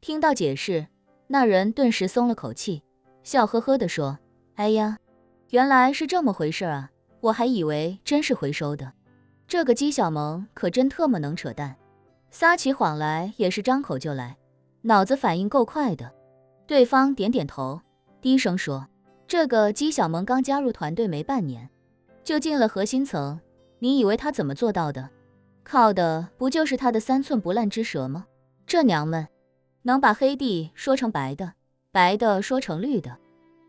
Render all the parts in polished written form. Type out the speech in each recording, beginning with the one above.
听到解释，那人顿时松了口气，笑呵呵地说：“哎呀，原来是这么回事啊，我还以为真是回收的。这个姬小萌可真特么能扯淡，撒起谎来也是张口就来，脑子反应够快的。”对方点点头，低声说：“这个姬小萌刚加入团队没半年，就进了核心层，你以为她怎么做到的？靠的不就是她的3寸不烂之舌吗？这娘们能把黑地说成白的，白的说成绿的。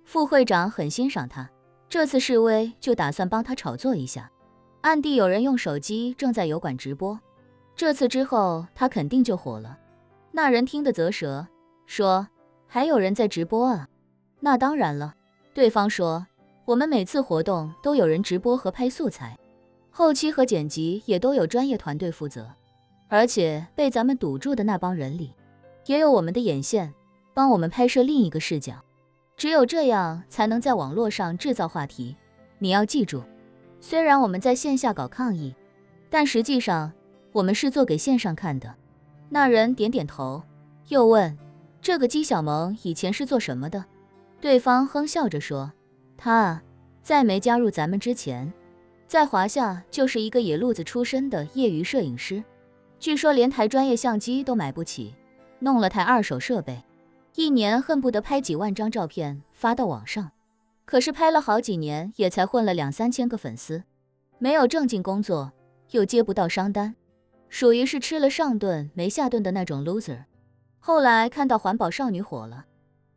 副会长很欣赏她，这次示威就打算帮她炒作一下。暗地有人用手机正在油管直播，这次之后她肯定就火了。”那人听得啧舌，说：“还有人在直播啊？”“那当然了。”对方说：“我们每次活动都有人直播和拍素材，后期和剪辑也都有专业团队负责，而且被咱们堵住的那帮人里，也有我们的眼线，帮我们拍摄另一个视角。只有这样才能在网络上制造话题。你要记住，虽然我们在线下搞抗议，但实际上我们是做给线上看的。”那人点点头，又问：“这个姬小萌以前是做什么的？”对方哼笑着说：“她啊，在没加入咱们之前，在华夏就是一个野路子出身的业余摄影师，据说连台专业相机都买不起，弄了台二手设备，一年恨不得拍几万张照片发到网上。可是拍了好几年，也才混了2-3千个粉丝，没有正经工作，又接不到商单，属于是吃了上顿没下顿的那种 loser。后来看到环保少女火了，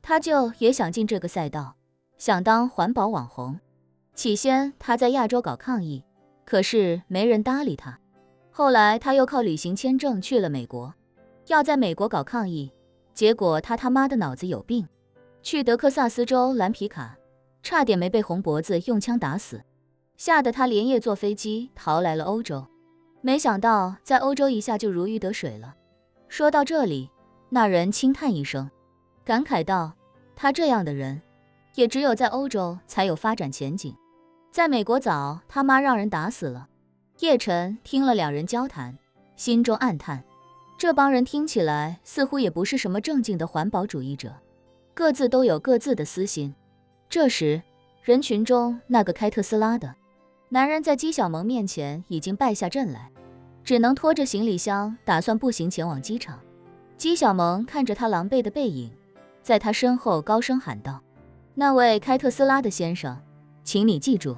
他就也想进这个赛道，想当环保网红。起先他在亚洲搞抗议，可是没人搭理他。后来他又靠旅行签证去了美国，要在美国搞抗议，结果他妈的脑子有病，去德克萨斯州蓝皮卡，差点没被红脖子用枪打死，吓得他连夜坐飞机逃来了欧洲。没想到在欧洲一下就如鱼得水了。说到这里，那人轻叹一声，感慨道：“他这样的人，也只有在欧洲才有发展前景，在美国早他妈让人打死了。”叶晨听了两人交谈，心中暗叹，这帮人听起来似乎也不是什么正经的环保主义者，各自都有各自的私心。这时，人群中那个开特斯拉的男人在姬小萌面前已经败下阵来，只能拖着行李箱打算步行前往机场。姬小萌看着他狼狈的背影，在他身后高声喊道：“那位开特斯拉的先生，请你记住，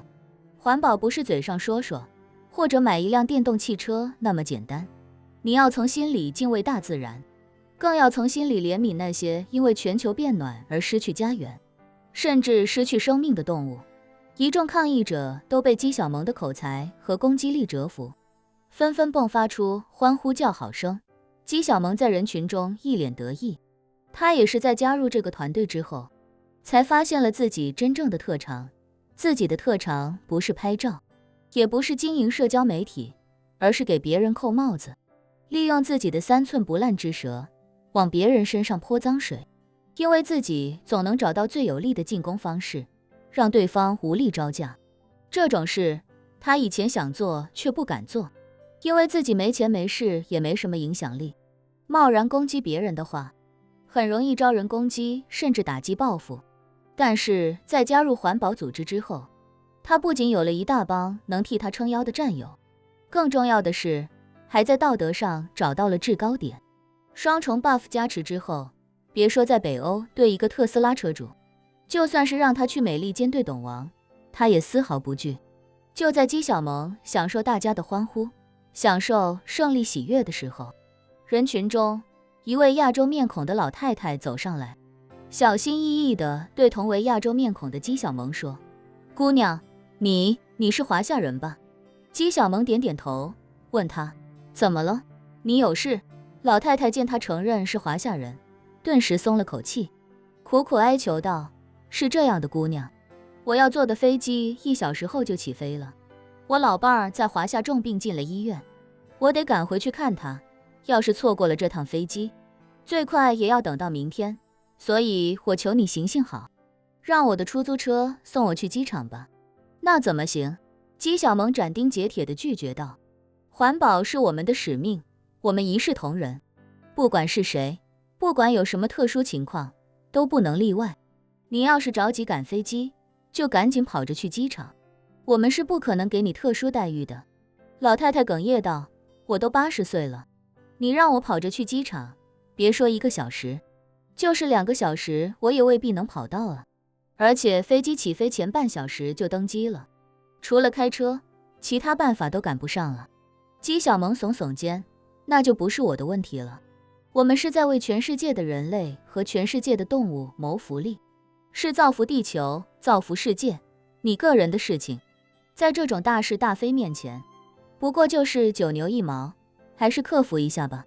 环保不是嘴上说说，或者买一辆电动汽车那么简单。你要从心里敬畏大自然，更要从心里怜悯那些因为全球变暖而失去家园，甚至失去生命的动物。”一众抗议者都被姬小萌的口才和攻击力折服，纷纷迸发出欢呼叫好声。姬小萌在人群中一脸得意，她也是在加入这个团队之后，才发现了自己真正的特长。自己的特长不是拍照，也不是经营社交媒体，而是给别人扣帽子，利用自己的3寸不烂之舌，往别人身上泼脏水，因为自己总能找到最有力的进攻方式，让对方无力招架。这种事，他以前想做却不敢做，因为自己没钱没势也没什么影响力，贸然攻击别人的话，很容易招人攻击，甚至打击报复。但是在加入环保组织之后，他不仅有了一大帮能替他撑腰的战友，更重要的是，还在道德上找到了制高点。双重 buff 加持之后，别说在北欧对一个特斯拉车主，就算是让他去美利坚对董王，他也丝毫不惧。就在姬小萌享受大家的欢呼，享受胜利喜悦的时候，人群中一位亚洲面孔的老太太走上来，小心翼翼地对同为亚洲面孔的姬小萌说：“姑娘，你是华夏人吧？”姬小萌点点头，问她：“怎么了？你有事？”老太太见她承认是华夏人，顿时松了口气，苦苦哀求道：“是这样的，姑娘，我要坐的飞机1小时后就起飞了，我老伴儿在华夏重病进了医院，我得赶回去看他，要是错过了这趟飞机，最快也要等到明天，所以我求你行行好，让我的出租车送我去机场吧。”“那怎么行？”姬小萌斩钉截铁地拒绝道：“环保是我们的使命，我们一视同仁，不管是谁，不管有什么特殊情况，都不能例外。你要是着急赶飞机，就赶紧跑着去机场，我们是不可能给你特殊待遇的。老太太哽咽道，我都80岁了，你让我跑着去机场，别说1个小时，就是2个小时我也未必能跑到啊。而且飞机起飞前半小时就登机了，除了开车，其他办法都赶不上啊。姬小萌耸耸肩，那就不是我的问题了。我们是在为全世界的人类和全世界的动物谋福利，是造福地球，造福世界。你个人的事情，在这种大是大非面前，不过就是9牛1毛，还是克服一下吧。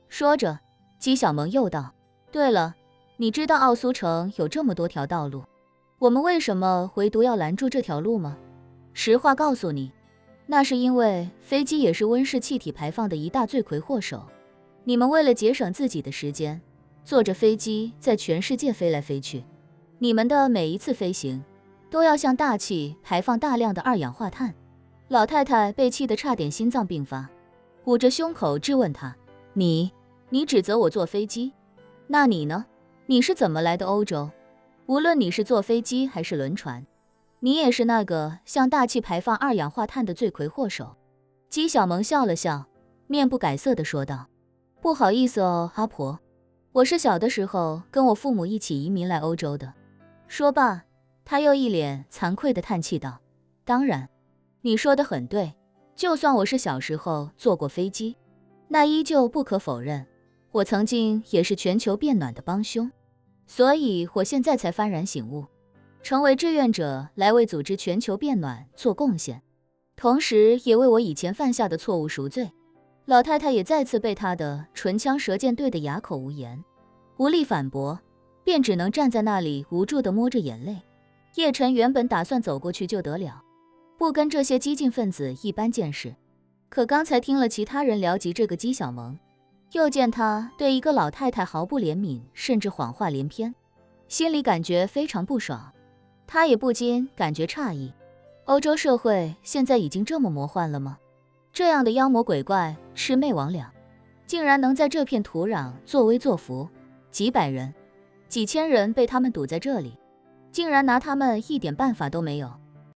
说着，姬小萌又道，对了，你知道奥苏城有这么多条道路，我们为什么唯独要拦住这条路吗？实话告诉你，那是因为飞机也是温室气体排放的一大罪魁祸首。你们为了节省自己的时间，坐着飞机在全世界飞来飞去，你们的每一次飞行都要向大气排放大量的二氧化碳。老太太被气得差点心脏病发，捂着胸口质问他，你指责我坐飞机，那你呢？你是怎么来的欧洲？无论你是坐飞机还是轮船，你也是那个向大气排放二氧化碳的罪魁祸首。姬小萌笑了笑，面不改色地说道，不好意思哦，阿婆，我是小的时候跟我父母一起移民来欧洲的。说罢，他又一脸惭愧地叹气道，当然，你说得很对，就算我是小时候坐过飞机，那依旧不可否认，我曾经也是全球变暖的帮凶，所以我现在才幡然醒悟，成为志愿者来为组织全球变暖做贡献，同时也为我以前犯下的错误赎罪。老太太也再次被他的唇枪舌剑对得哑口无言，无力反驳，便只能站在那里无助地摸着眼泪。叶晨原本打算走过去就得了，不跟这些激进分子一般见识，可刚才听了其他人聊及这个姬小萌，又见他对一个老太太毫不怜悯，甚至谎话连篇，心里感觉非常不爽。他也不禁感觉诧异，欧洲社会现在已经这么魔幻了吗？这样的妖魔鬼怪、魑魅魍魉，竟然能在这片土壤作威作福，几百人、几千人被他们堵在这里，竟然拿他们一点办法都没有。